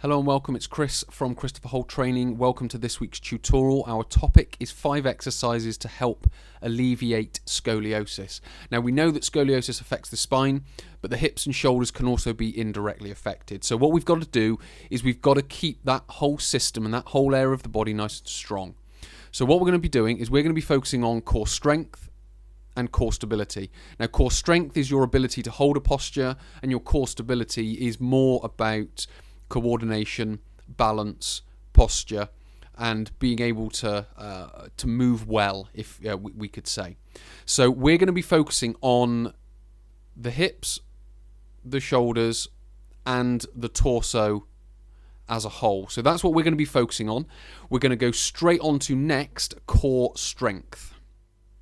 Hello and welcome, it's Chris from Christopher Holt Training. Welcome to this week's tutorial. Our topic is 5 exercises to help alleviate scoliosis. Now we know that scoliosis affects the spine, but the hips and shoulders can also be indirectly affected. So what we've got to do is we've got to keep that whole system and that whole area of the body nice and strong. So what we're going to be doing is we're going to be focusing on core strength and core stability. Now core strength is your ability to hold a posture, and your core stability is more about coordination, balance, posture, and being able to move well, if we could say. So we're going to be focusing on the hips, the shoulders, and the torso as a whole. So that's what we're going to be focusing on. We're going to go straight on to next, core strength.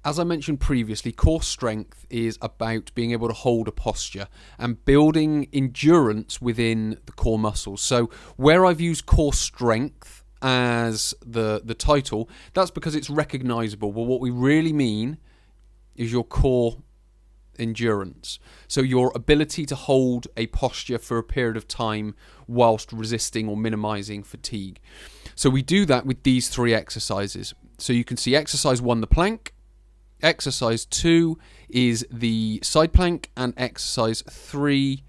As I mentioned previously, core strength is about being able to hold a posture and building endurance within the core muscles. So where I've used core strength as the title, that's because it's recognizable. But what we really mean is your core endurance. So your ability to hold a posture for a period of time whilst resisting or minimizing fatigue. So we do that with these 3 exercises. So you can see exercise 1, the plank. Exercise 2 is the side plank, and exercise 3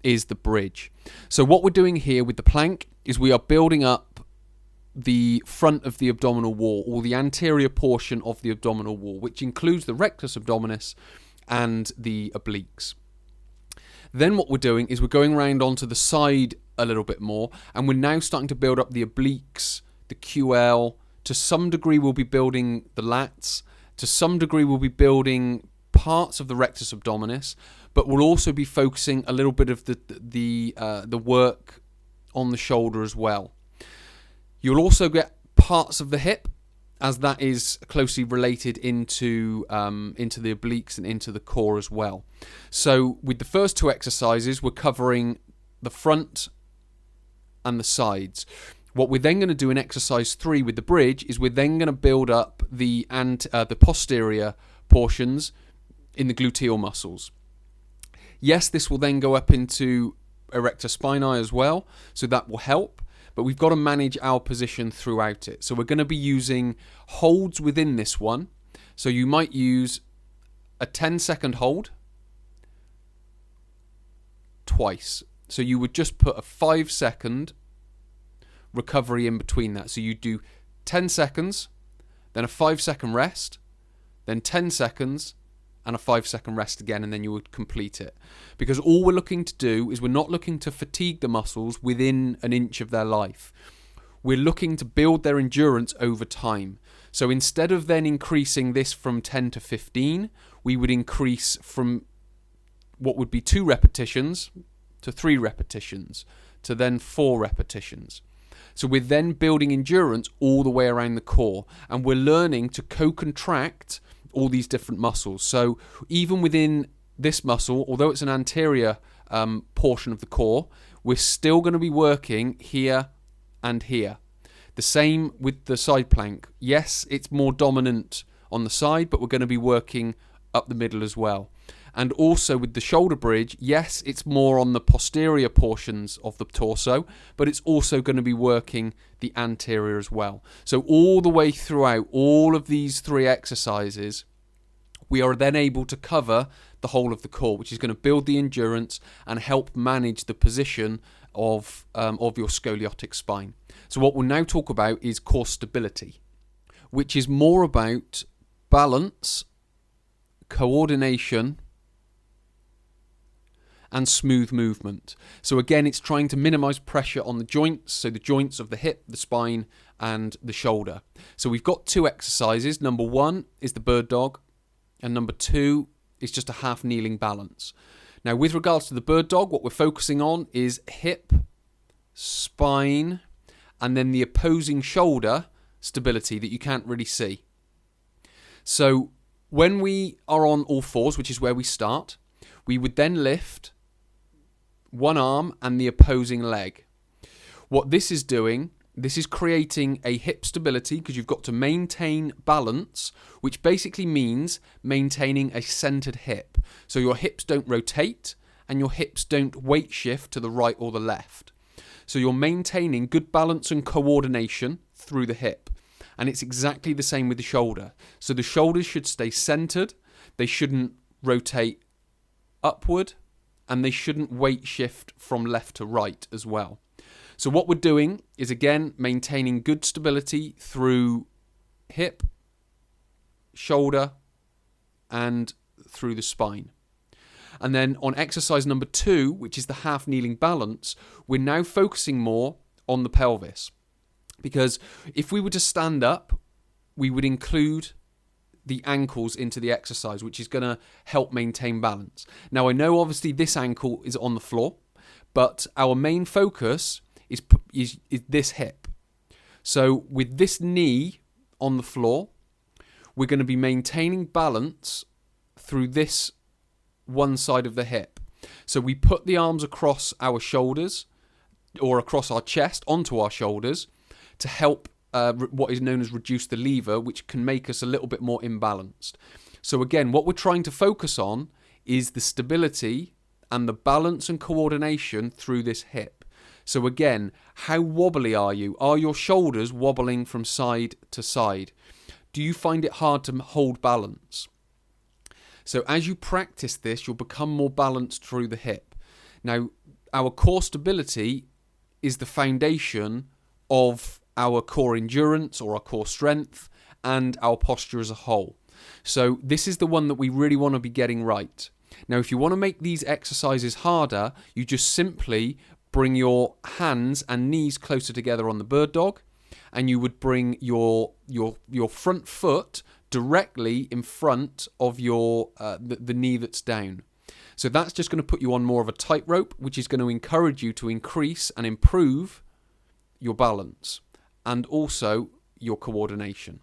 is the bridge. So what we're doing here with the plank is we are building up the front of the abdominal wall, or the anterior portion of the abdominal wall, which includes the rectus abdominis and the obliques. Then what we're doing is we're going around onto the side a little bit more, and we're now starting to build up the obliques, the QL. To some degree we'll be building the lats. To some degree, we'll be building parts of the rectus abdominis, but we'll also be focusing a little bit of the work on the shoulder as well. You'll also get parts of the hip, as that is closely related into the obliques and into the core as well. So with the first 2 exercises, we're covering the front and the sides. What we're then going to do in exercise 3 with the bridge is we're then going to build up the posterior portions in the gluteal muscles. Yes, this will then go up into erector spinae as well, so that will help, but we've got to manage our position throughout it. So we're going to be using holds within this one. So you might use a 10-second hold twice. So you would just put a 5-second recovery in between that. So you do 10 seconds, then a 5-second rest, then 10 seconds, and a 5-second rest again, and then you would complete it. Because all we're looking to do is we're not looking to fatigue the muscles within an inch of their life. We're looking to build their endurance over time. So instead of then increasing this from 10 to 15, we would increase from what would be 2 repetitions to 3 repetitions to then 4 repetitions. So we're then building endurance all the way around the core, and we're learning to co-contract all these different muscles. So even within this muscle, although it's an anterior portion of the core, we're still going to be working here and here. The same with the side plank. Yes, it's more dominant on the side, but we're going to be working up the middle as well. And also with the shoulder bridge, yes, it's more on the posterior portions of the torso, but it's also going to be working the anterior as well. So all the way throughout all of these 3 exercises, we are then able to cover the whole of the core, which is going to build the endurance and help manage the position of your scoliotic spine. So what we'll now talk about is core stability, which is more about balance, coordination, and smooth movement. So again, it's trying to minimize pressure on the joints, so the joints of the hip, the spine, and the shoulder. So we've got 2 exercises. Number 1 is the bird dog, and number 2 is just a half kneeling balance. Now with regards to the bird dog, what we're focusing on is hip, spine, and then the opposing shoulder stability that you can't really see. So when we are on all fours, which is where we start, we would then lift one arm and the opposing leg. What this is doing, this is creating a hip stability, because you've got to maintain balance, which basically means maintaining a centered hip. So your hips don't rotate and your hips don't weight shift to the right or the left. So you're maintaining good balance and coordination through the hip. And it's exactly the same with the shoulder. So the shoulders should stay centered. They shouldn't rotate upward, and they shouldn't weight shift from left to right as well. So what we're doing is, again, maintaining good stability through hip, shoulder, and through the spine. And then on exercise number 2, which is the half kneeling balance, we're now focusing more on the pelvis. Because if we were to stand up, we would include the ankles into the exercise, which is going to help maintain balance. Now, I know obviously this ankle is on the floor, but our main focus is this hip. So with this knee on the floor, we're going to be maintaining balance through this one side of the hip. So we put the arms across our shoulders or across our chest onto our shoulders to help what is known as reduce the lever, which can make us a little bit more imbalanced. So again, what we're trying to focus on is the stability and the balance and coordination through this hip. So again, how wobbly are you? Are your shoulders wobbling from side to side? Do you find it hard to hold balance? So as you practice this, you'll become more balanced through the hip. Now, our core stability is the foundation of our core endurance or our core strength and our posture as a whole. So this is the one that we really want to be getting right. Now, if you want to make these exercises harder, you just simply bring your hands and knees closer together on the bird dog, and you would bring your front foot directly in front of your the knee that's down. So that's just going to put you on more of a tightrope, which is going to encourage you to increase and improve your balance and also your coordination.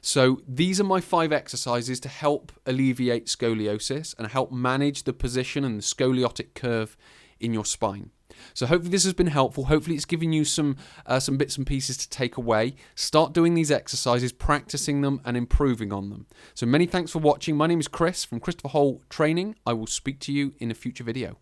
So these are my 5 exercises to help alleviate scoliosis and help manage the position and the scoliotic curve in your spine. So hopefully this has been helpful. Hopefully it's given you some bits and pieces to take away. Start doing these exercises, practicing them and improving on them. So many thanks for watching. My name is Chris from Christopher Hole Training. I will speak to you in a future video.